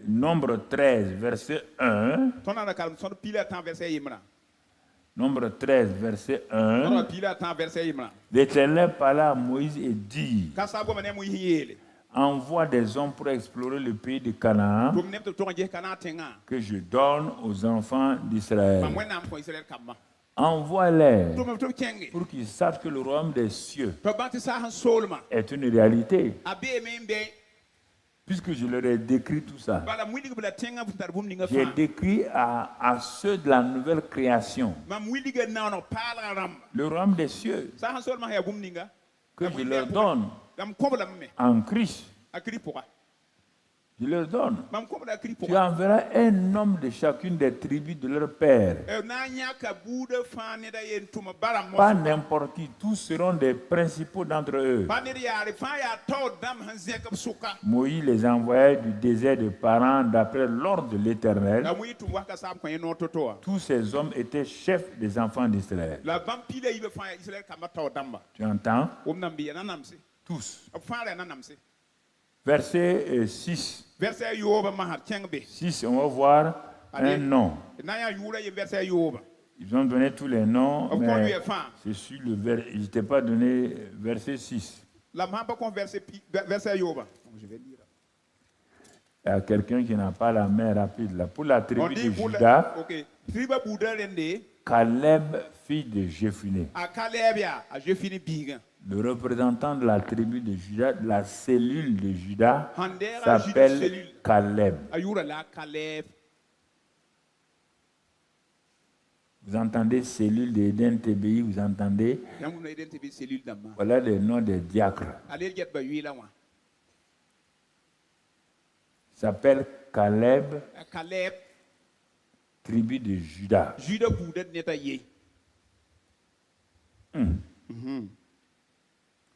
Nombre 13, verset 1, Nombre 13, verset 1, l'Éternel parla à Moïse et dit: envoie des hommes pour explorer le pays de Canaan que je donne aux enfants d'Israël. Envoie-les pour qu'ils sachent que le royaume des cieux est une réalité. Puisque je leur ai décrit tout ça, j'ai décrit à ceux de la nouvelle création le royaume des cieux que je leur donne en Christ. Je leur donne. Tu enverras un homme de chacune des tribus de leur père. Pas n'importe qui, tous seront des principaux d'entre eux. Moïse les envoya du désert de Paran d'après l'ordre de l'Éternel. Tous ces hommes étaient chefs des enfants d'Israël. Tu entends? Tous. Verset 6. 6, on va voir un nom. Ils ont donné tous les noms, mais c'est sur le verset. Je ne t'ai pas donné verset 6. Il y a quelqu'un qui n'a pas la main rapide là. Pour la tribu de Juda, Caleb, fils de Jephuné. Le représentant de la tribu de Juda, de la cellule de Juda, s'appelle Caleb. Vous entendez cellule d'Eden TBI, vous entendez? Voilà les noms des diacres. Il s'appelle Caleb, tribu de Juda.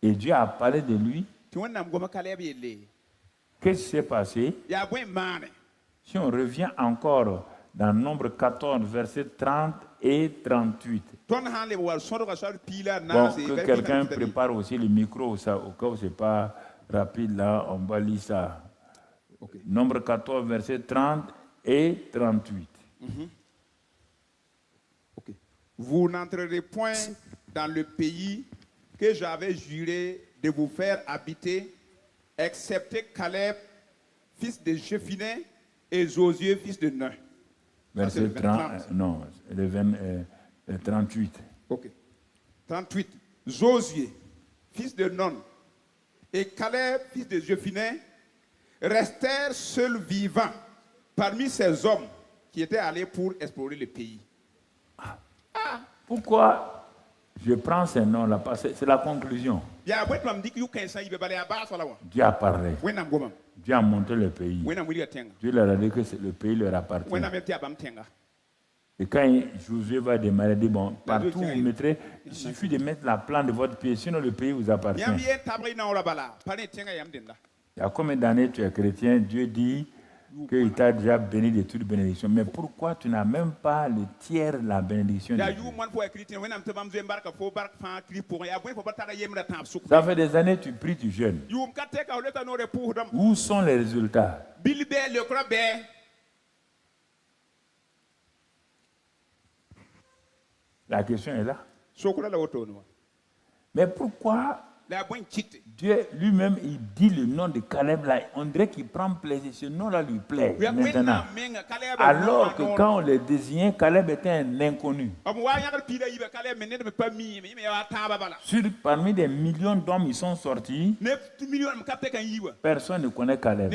Et Dieu a parlé de lui. Qu'est-ce qui s'est passé? Si on revient encore dans Nombre 14, versets 30 et 38. Bon, que quelqu'un prépare aussi le micro, ça, au cas où ce n'est pas rapide, là, on va lire ça. Nombre 14, versets 30 et 38. Vous n'entrerez point dans le pays que j'avais juré de vous faire habiter, excepté Caleb, fils de Jephuné, et Josué, fils de Nun. Verset 30, non, le 38. Ok. 38. Josué, fils de Nun, et Caleb, fils de Jephuné, restèrent seuls vivants parmi ces hommes qui étaient allés pour explorer le pays. Pourquoi je prends ces noms-là? Parce que c'est la conclusion. Dieu a parlé. Dieu a monté le pays. Dieu leur a dit que le pays leur appartient. Et quand Josué va démarrer, il dit, bon, partout où vous mettrez, il suffit de mettre la plante de votre pied, sinon le pays vous appartient. Il y a combien d'années tu es chrétien? Dieu dit, qu'il t'a déjà béni de toute bénédiction. Mais pourquoi tu n'as même pas le tiers de la bénédiction de Dieu? Ça fait des années que tu pries, tu jeûnes. Où sont les résultats? La question est là. Mais pourquoi Dieu lui-même, il dit le nom de Caleb là, on dirait qu'il prend plaisir, ce nom-là lui plaît maintenant. Alors que quand on le désignait, Caleb était un inconnu. Parmi des millions d'hommes, ils sont sortis. Personne ne connaît Caleb.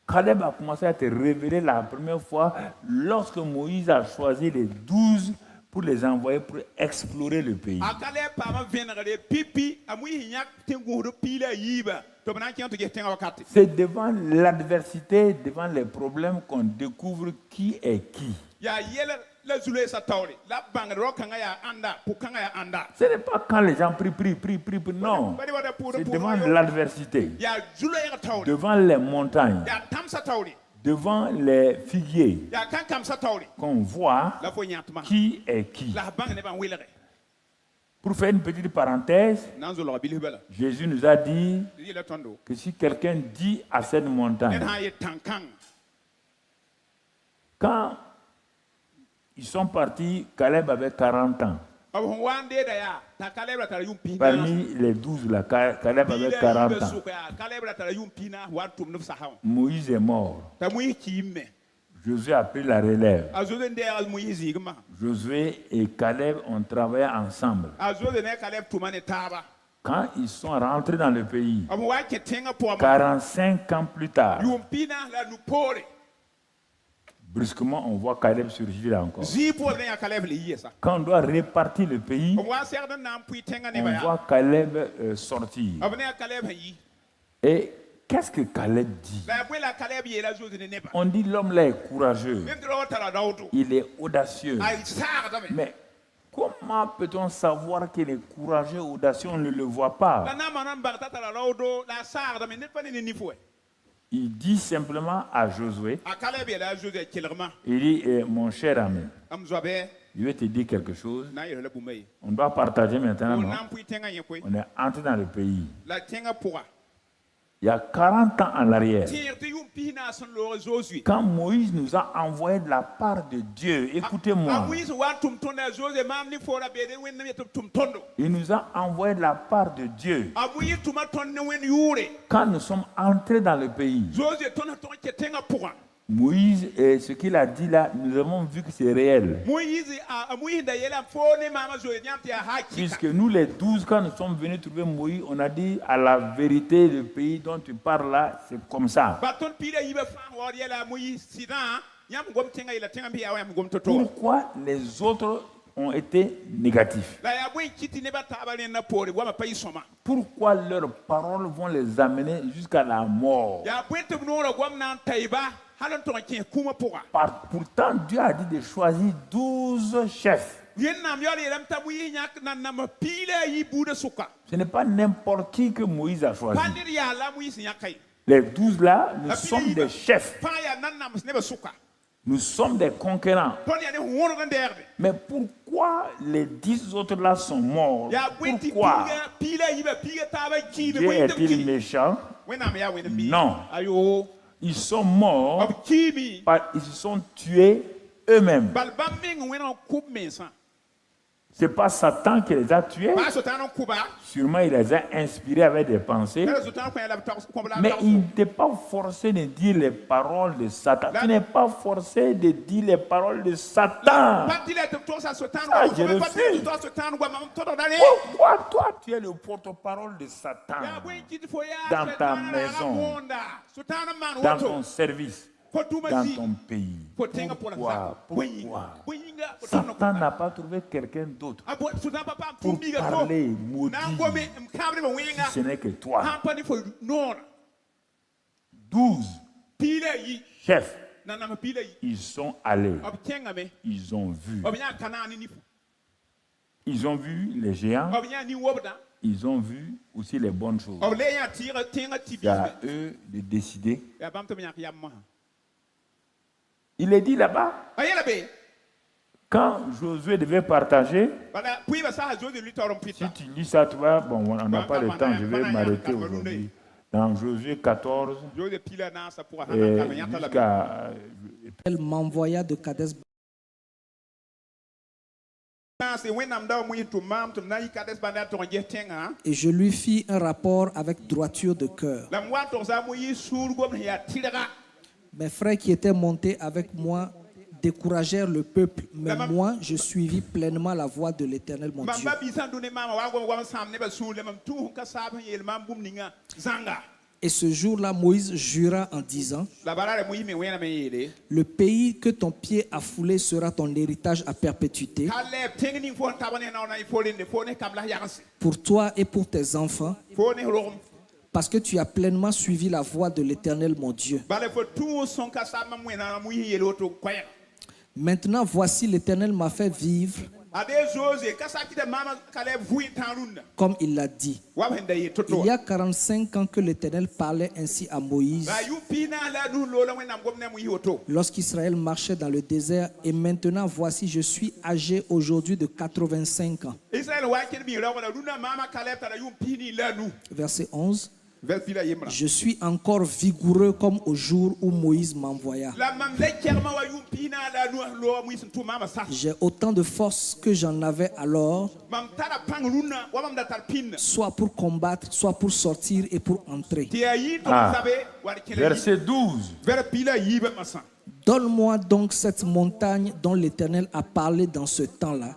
Caleb a commencé à être révélé la première fois lorsque Moïse a choisi les 12 pour les envoyer pour explorer le pays. C'est devant l'adversité, devant les problèmes qu'on découvre qui est qui. Ce n'est pas quand les gens prient, non. C'est devant l'adversité, devant les montagnes, devant les figuiers, qu'on voit qui est qui. Pour faire une petite parenthèse, Jésus nous a dit que si quelqu'un dit à cette montagne, quand ils sont partis, Caleb avait 40 ans. Parmi les 12, là, Caleb avait 40 ans. Moïse est mort. Josué a pris la relève. Josué et Caleb ont travaillé ensemble. Quand ils sont rentrés dans le pays, 45 ans plus tard, brusquement, on voit Caleb surgir là encore. Quand on doit répartir le pays, on voit Caleb sortir. Et qu'est-ce que Caleb dit? On dit l'homme là est courageux. Il est audacieux. Mais comment peut-on savoir qu'il est courageux, audacieux? On ne le voit pas. Il dit simplement à Josué, il dit, mon cher ami, je vais te dire quelque chose. On doit partager maintenant. On est entré dans le pays. Il y a 40 ans en arrière, quand Moïse nous a envoyé de la part de Dieu, écoutez-moi, il nous a envoyé de la part de Dieu. Quand nous sommes entrés dans le pays, Moïse, ce qu'il a dit là, nous avons vu que c'est réel. Puisque nous les 12, quand nous sommes venus trouver Moïse, on a dit à la vérité, le pays dont tu parles là, c'est comme ça. Pourquoi les autres ont été négatifs? Pourquoi leurs paroles vont les amener jusqu'à la mort? Pourtant, Dieu a dit de choisir 12 chefs. Ce n'est pas n'importe qui que Moïse a choisi. Les 12 là, nous sommes des chefs. Nous sommes des conquérants. Mais pourquoi les 10 autres là sont morts? Pourquoi? Dieu est-il méchant? Non. Ils sont morts, ils se sont tués eux-mêmes. Ce n'est pas Satan qui les a tués. Sûrement, il les a inspirés avec des pensées. Mais il n'était pas forcé de dire les paroles de Satan. Tu n'es pas forcé de dire les paroles de Satan. Ça, je refuse. Pourquoi toi, tu es le porte-parole de Satan dans ta maison, dans ton service, dans ton pays? Pourquoi? Satan n'a pas trouvé quelqu'un d'autre pour parler maudit si ce n'est que toi. 12 chefs, ils sont allés, ils ont vu. Ils ont vu les géants. Ils ont vu aussi les bonnes choses. C'est à eux de décider. Il est dit là-bas, quand Josué devait partager, si tu lis ça, tu vois, bon, on n'a pas le temps, je vais m'arrêter aujourd'hui. Dans Josué 14, jusqu'à... Elle m'envoya de Kadesh. Et je lui fis un rapport avec droiture de cœur. Mes frères qui étaient montés avec moi découragèrent le peuple, mais moi, je suivis pleinement la voie de l'Éternel, mon Dieu. Et ce jour-là, Moïse jura en disant, le pays que ton pied a foulé sera ton héritage à perpétuité pour toi et pour tes enfants, parce que tu as pleinement suivi la voie de l'Éternel, mon Dieu. Maintenant, voici, l'Éternel m'a fait vivre comme il l'a dit. Il y a 45 ans que l'Éternel parlait ainsi à Moïse lorsqu'Israël marchait dans le désert. Et maintenant, voici, je suis âgé aujourd'hui de 85 ans. Verset 11. Je suis encore vigoureux comme au jour où Moïse m'envoya. J'ai autant de force que j'en avais alors, soit pour combattre, soit pour sortir et pour entrer. Verset 12. Donne-moi donc cette montagne dont l'Éternel a parlé dans ce temps-là.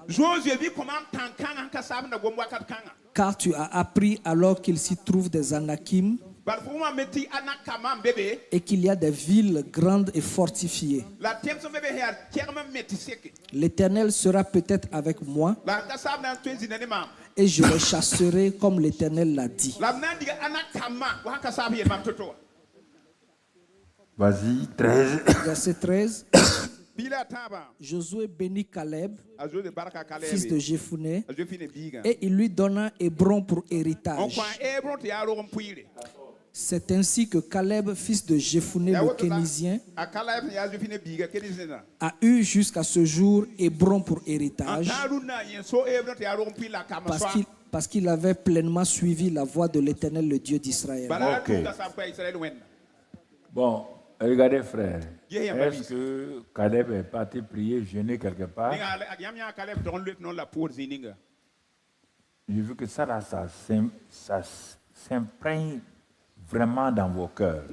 Car tu as appris alors qu'il s'y trouve des Anakim et qu'il y a des villes grandes et fortifiées. L'Éternel sera peut-être avec moi et je les chasserai comme l'Éternel l'a dit. Vas-y, 13. Verset 13. Josué bénit Caleb, fils de Jephuné, et il lui donna Hébron pour héritage. C'est ainsi que Caleb, fils de Jephuné le Kénizien, a eu jusqu'à ce jour Hébron pour héritage, parce qu'il avait pleinement suivi la voie de l'Éternel, le Dieu d'Israël. Okay. Bon, regardez frère, est-ce que Caleb est parti prier, jeûner quelque part? Je veux que ça s'imprègne vraiment dans vos cœurs.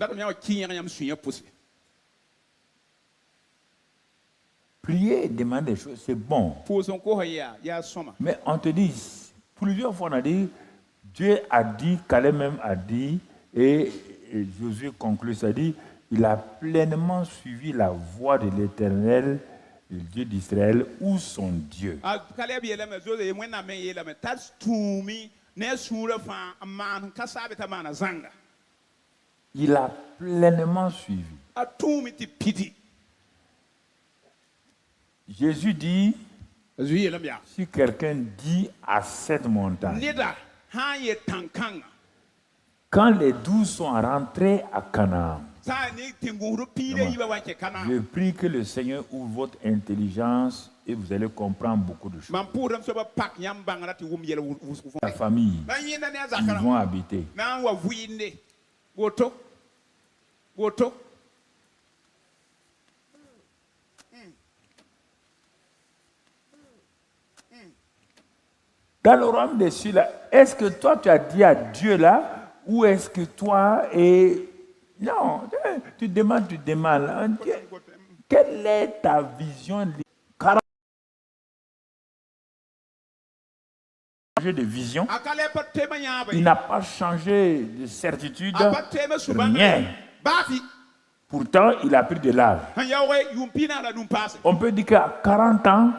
Prier et demander des choses, c'est bon. Mais on te dit, plusieurs fois on a dit, Dieu a dit, Caleb même a dit, et Josué conclut, ça dit, il a pleinement suivi la voie de l'Éternel, le Dieu d'Israël, ou son Dieu. Il a pleinement suivi. Jésus dit, si quelqu'un dit à cette montagne, quand les 12 sont rentrés à Canaan, je prie que le Seigneur ouvre votre intelligence et vous allez comprendre beaucoup de choses. La famille, ils vont habiter. Dans le royaume des cieux, est-ce que toi tu as dit à Dieu là, ou est-ce que toi et... Non, tu demandes. Quelle est ta vision? De vision, il n'a pas changé de certitude, rien. Pourtant, il a pris de l'âge. On peut dire qu'à 40 ans,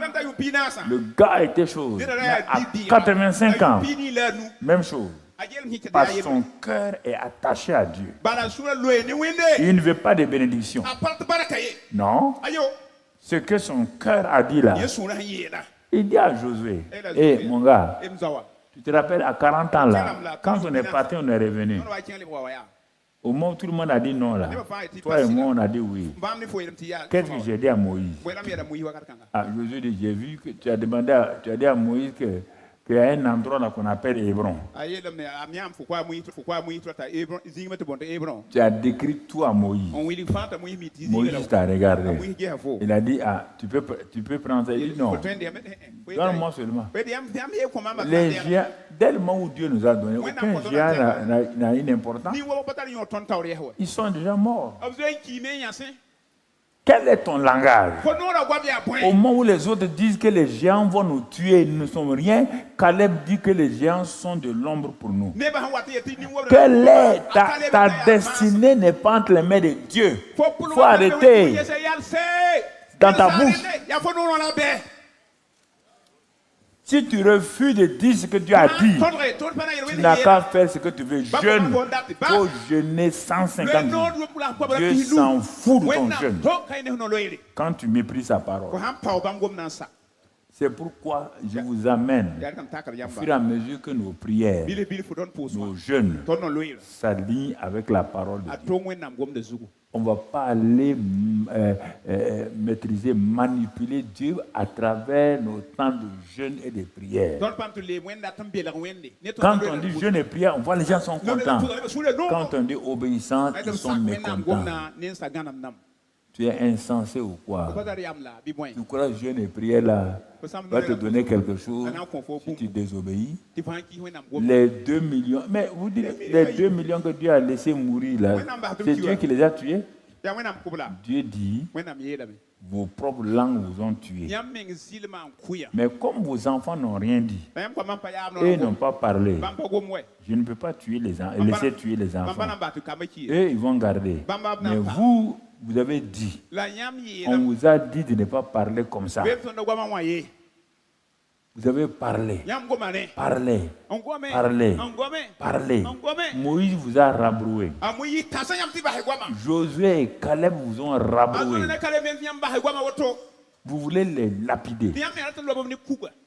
le gars était chose. Mais à 85 ans, même chose. Parce que son cœur est attaché à Dieu. Il ne veut pas de bénédiction. Non. Ce que son cœur a dit là, Il dit à Josué, mon gars, tu te rappelles, à 40 ans là, quand on est parti, on est revenu. Au moment où tout le monde a dit non là, toi et moi on a dit oui. Qu'est-ce que j'ai dit à Moïse? Ah, Josué dit, j'ai vu que tu as dit à Moïse qu'il y a un endroit là qu'on appelle Hébron. Tu as décrit tout à Moïse. Moïse t'a regardé. Il a dit, ah, tu peux prendre ça. Il dit non. Donne-moi seulement. Les géants, dès le moment où Dieu nous a donné, aucun géant n'a une importance. Ils sont déjà morts. Quel est ton langage? Au moment où les autres disent que les géants vont nous tuer, nous ne sommes rien, Caleb dit que les géants sont de l'ombre pour nous. Quelle est ta destinée n'est pas entre les mains de Dieu. Il faut arrêter dans ta bouche. Si tu refuses de dire ce que Dieu a dit, tu n'as qu'à faire ce que tu veux. Jeûne. Il faut jeûner 150 jours. Dieu s'en fout de ton jeûne. Quand tu méprises sa parole. C'est pourquoi je vous amène, au fur et à mesure que nos prières, nos jeûnes s'alignent avec la parole de Dieu. On ne va pas aller maîtriser, manipuler Dieu à travers nos temps de jeûne et de prière. Quand on dit jeûne et prière, on voit les gens sont contents. Quand on dit obéissance, ils sont mécontents. Tu es insensé ou quoi? Tu crois que jeûne et prière là va te donner quelque chose si tu désobéis? Les 2 millions, mais vous dites les 2 millions que Dieu a laissé mourir là, c'est Dieu qui les a tués? Dieu dit, vos propres langues vous ont tués. Mais comme vos enfants n'ont rien dit, et n'ont pas parlé, je ne peux pas laisser tuer les enfants. Eux, ils vont garder. Mais vous avez dit, on vous a dit de ne pas parler comme ça. Vous avez parlé. Moïse vous a rabroué. Josué et Caleb vous ont rabroué. Vous voulez les lapider.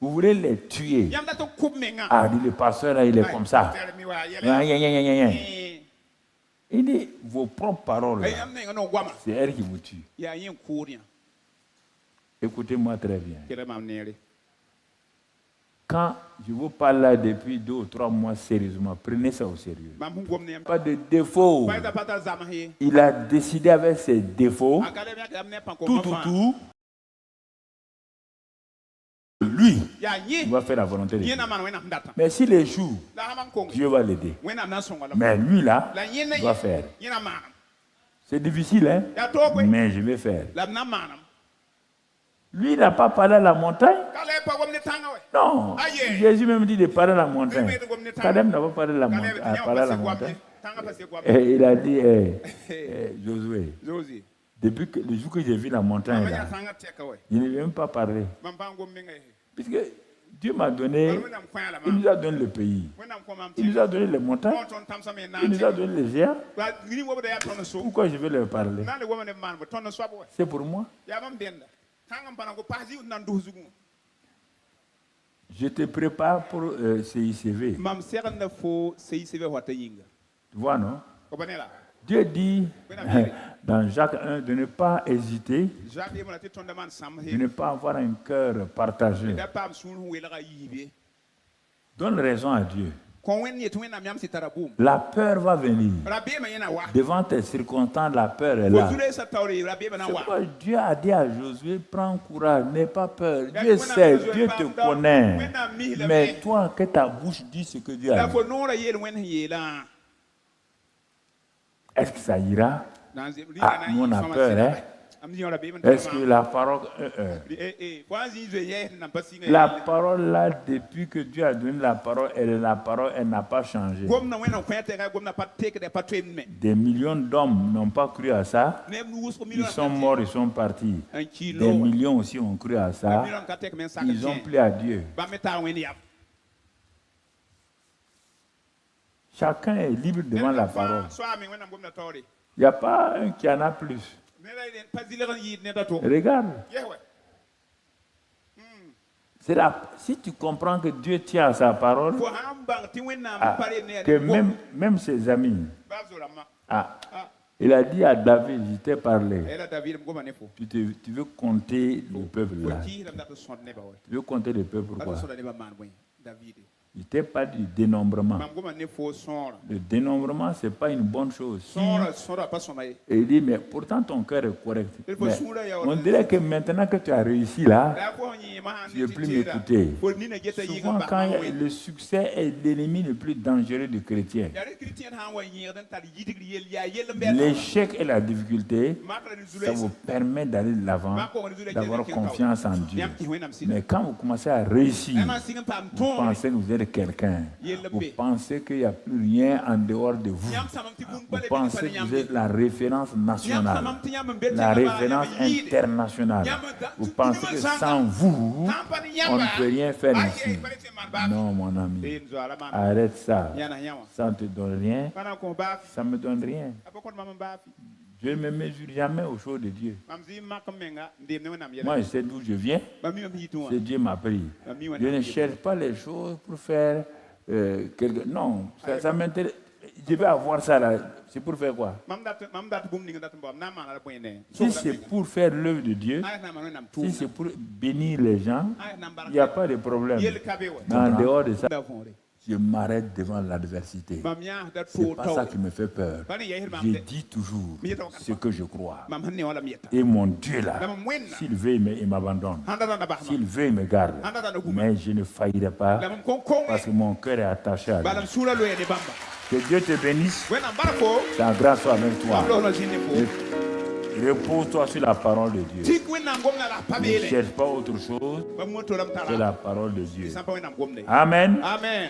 Vous voulez les tuer. Ah, dit le pasteur là, il est comme ça. Il dit, vos propres paroles, c'est elle qui vous tue. Écoutez-moi très bien. Quand je vous parle là depuis 2 ou 3 mois sérieusement, prenez ça au sérieux. Pas de défaut. Il a décidé avec ses défauts, tout. Lui, il va faire la volonté de Dieu. Mais s'il échoue, Dieu va l'aider. Mais lui là, il va faire. C'est difficile, hein? Mais je vais faire. Lui, il n'a pas parlé à la montagne. Non. Jésus même dit de parler à la montagne. Caleb n'a pas parlé à la montagne. Et il a dit, Josué, depuis le jour que j'ai vu la montagne, là, je ne vais même pas parler. Puisque Dieu m'a donné, il nous a donné le pays. Il nous a donné les montagnes. Il nous a donné les géants. Pourquoi je vais leur parler? C'est pour moi. Je te prépare pour CICV. Tu vois, non? Dieu dit dans Jacques 1 de ne pas hésiter, de ne pas avoir un cœur partagé. Donne raison à Dieu. La peur va venir. Devant tes circonstances, la peur est là. C'est pourquoi Dieu a dit à Josué, prends courage, n'aie pas peur. Dieu sait, Dieu te connaît. Mais toi, que ta bouche dise ce que Dieu a dit. Est-ce que ça ira? Ah, nous on a peur, hein? Est-ce que la parole... La parole là, depuis que Dieu a donné la parole, elle n'a pas changé. Des millions d'hommes n'ont pas cru à ça. Ils sont morts, ils sont partis. Des millions aussi ont cru à ça. Ils ont plu à Dieu. Chacun est libre devant la parole. Il n'y a pas un qui en a plus. Regarde. Si tu comprends que Dieu tient à sa parole, que même ses amis, il a dit à David, je t'ai parlé, tu veux compter le peuple là. Tu veux compter le peuple pourquoi? Il n'était pas du dénombrement. Le dénombrement, ce n'est pas une bonne chose. Et il dit, mais pourtant ton cœur est correct. Mais on dirait que maintenant que tu as réussi là, tu ne veux plus m'écouter. Souvent, quand le succès est l'ennemi le plus dangereux du chrétien, l'échec et la difficulté, ça vous permet d'aller de l'avant, d'avoir confiance en Dieu. Mais quand vous commencez à réussir, vous pensez que vous êtes quelqu'un. Vous pensez qu'il n'y a plus rien en dehors de vous. Vous pensez que vous êtes la référence nationale, la référence internationale. Vous pensez que sans vous, on ne peut rien faire ici. Non, mon ami. Arrête ça. Ça ne te donne rien. Ça ne me donne rien. Je ne me mesure jamais aux choses de Dieu. Moi, je sais d'où je viens. C'est Dieu m'a pris. Je ne cherche pas les choses pour faire quelque... Non, ça m'intéresse. Je vais avoir ça là. C'est pour faire quoi? Si c'est pour faire l'œuvre de Dieu, si c'est pour bénir les gens, il n'y a pas de problème. Mais en dehors de ça, je m'arrête devant l'adversité. Ce n'est pas ça qui me fait peur. Je dis toujours ce que je crois. Et mon Dieu là, s'il veut, il m'abandonne. S'il veut, il me garde. Mais je ne faillirai pas parce que mon cœur est attaché à lui. Que Dieu te bénisse. Ta grâce soit avec toi. Repose-toi sur la parole de Dieu. Ne cherche pas autre chose que la parole de Dieu. Amen. Amen.